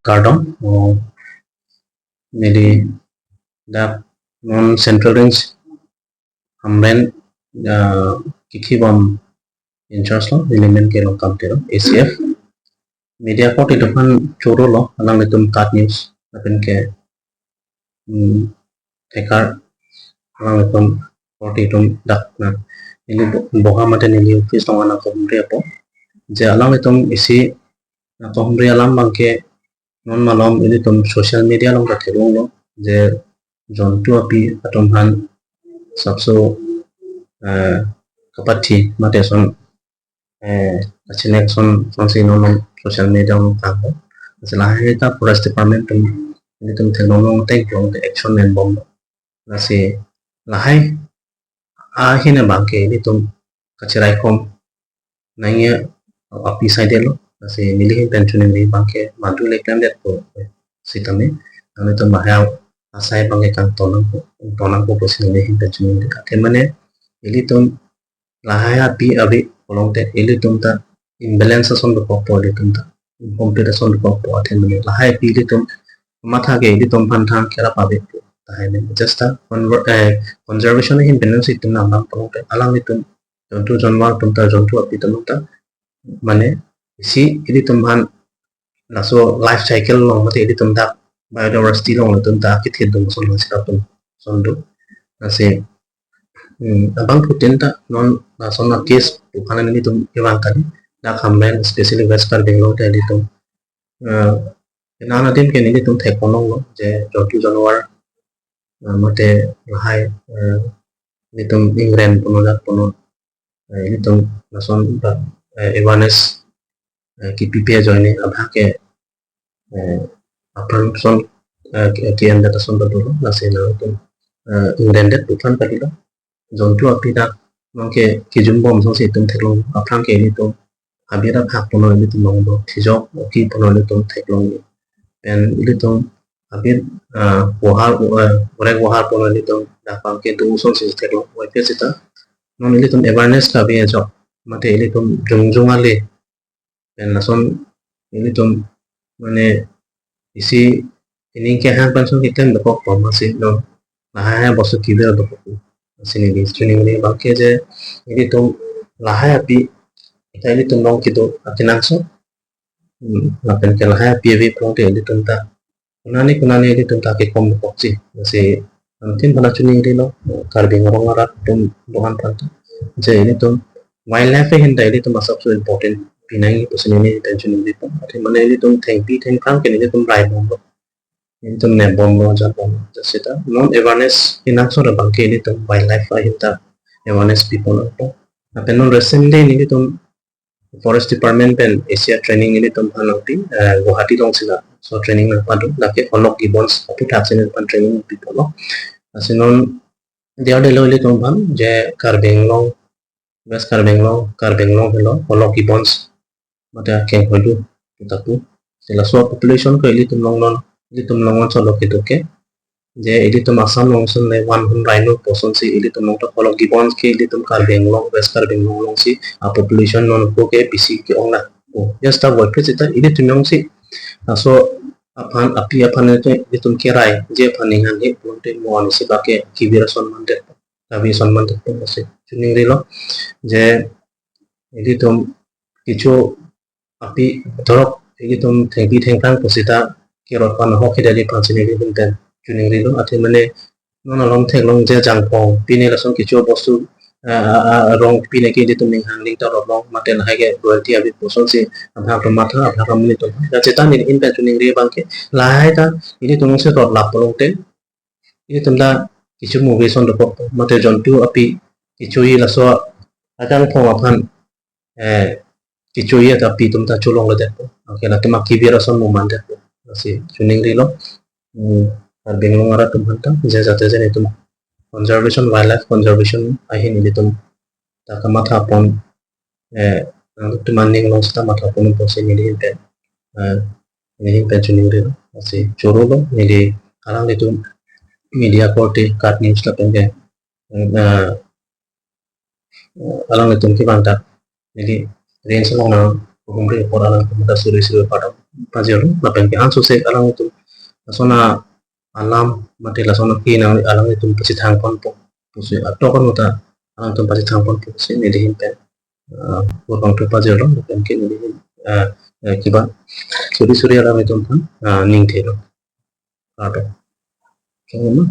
Cardom, maybe the non central range Hamren Kikibom in Charles element ke Longkam Teron ACF media pot itu kan curu lo alang itu cut news tapi ke tekar alang itu pot itu dak na ini boha mata ini office lo anak komri apa je alang itu isi komri alam bangke non malam ini tuh social media lo kat lo je jontu api atom han sabso kapati mate son achine son si non social media lo kapo selain itu forest department ini tuh teknologi teknologi action and bomb nasi lahai akhirnya bangke ini tuh keraikom nanya api side lo nasi milih pensiun ini bangke madu lekam det ko sitame ane tuh bahaya asai bangke kan tonang ko posisi ini pensiun ini kemana ini tuh lahai api abi kolong te ini tuh ta imbalance son ko ini tuh ta incomplete son ko atene lahai api ini tuh matha ke ini tuh pantang kira pabe just a conservation hin balance itu nama kolong te alang itu jontu janwar tuh ta jontu api tuh ta mane isi ini tumhan naso life cycle long mate ini tumta biodiversity long tumta kit kit dong son masih tum sondo nasi abang putin ta non naso na case bukan ini tum iwan tadi dak hamlen especially western bengal tadi tum nana tim ken ini tum thekonong lo je jontu janwar mate lahai ini tum ingren punodak puno ini tum nason awareness KPP join abha ke upon son ke anda ta son betul nasi na itu ingredient bukan tadi lo jontu api dak mungkin kijumbom so si tum teklong apang ke ini tum abira phak pono ini tum mongbo tijok ki pono ini tum teklong dan ini tum abir wahal pono ini tum dapang ke tum son si teklong wae sita non ini tum awareness ka bi jo mate ini tum jungjung ale dan nason ini tuh mana isi ini kayak langsung kita dapat masih no lahai bos kita dapat masih ini ini bangke je ini tuh lahai api kita ini tuh dong kita akan langsung lakukan ke lahai api api prodi ini tuh tak kunani ini tuh tak kekom sih masih nanti pada cuni ini lo karbing orang Arab tuh bukan pantai je ini tuh wildlife hinda ini tuh masuk so important pinai posisi ini pensiun ini pun, tapi mana ini tuh thank kan kini tuh rai bom, ini tuh ne bom jadi kita non awareness ini so bangke ini tuh wildlife kita awareness people apa, tapi non recently ini tuh forest department pen Asia training ini tuh nanti Guwahati dong sila, so training apa tuh, laki onok gibbons aphuthak ini tuh training people loh, asal non dia ada ini tuh bang, je karbing long hello onok gibbons mata keng hodu tetapu sila so population ko ili tum long so loke toke je ili tum asam long son le 100 rhino poson si ili tum long to follow gibbons ke ili tum karbeng long si a population non ko ke bc ke ongna o just a work kita ili tum long si so api itu ili tum kerai je paningan he ponte mo ani si bake kibira son mande tabi son mande to se tuning rilo je ili tum kichu api dorok itu tengkang posita kirot pan ho kidali pansini binten juning rilu ati mane non along long je jangpong pine lason kichu bostu rong pine ki ditum ning hangling ta long maten hage royalty abi poson si abha to matha abha kamni to da cheta ni in pen juning ri bangke lai ta ini tung se rot lap long te ini tumda kichu movie son do mate jontu api kichu i laso ajang phong aphan kicu ya tapi tum tak culong le depo oke lah tema kibira son mo mande masih juning rilo karbing ngara tum hanta jaja jaja itu conservation wildlife conservation ahin ini tum tak matha pon tum maning long sta matha pon posi ini juning rilo masih curu lo ini alang itu media kote kat news la penge alang itu ki banta jadi range long na Kumri por alang kumda suri suri padam pajero na pen ke anso se alang itu sona alam mati la sona ki na alang itu pasi thang pon po pusi atto kon uta alang itu pasi thang pon po se ni dihin pen urang tu pajero na pen ke ni dihin kiba suri suri alang itu pan ning thelo ato kemo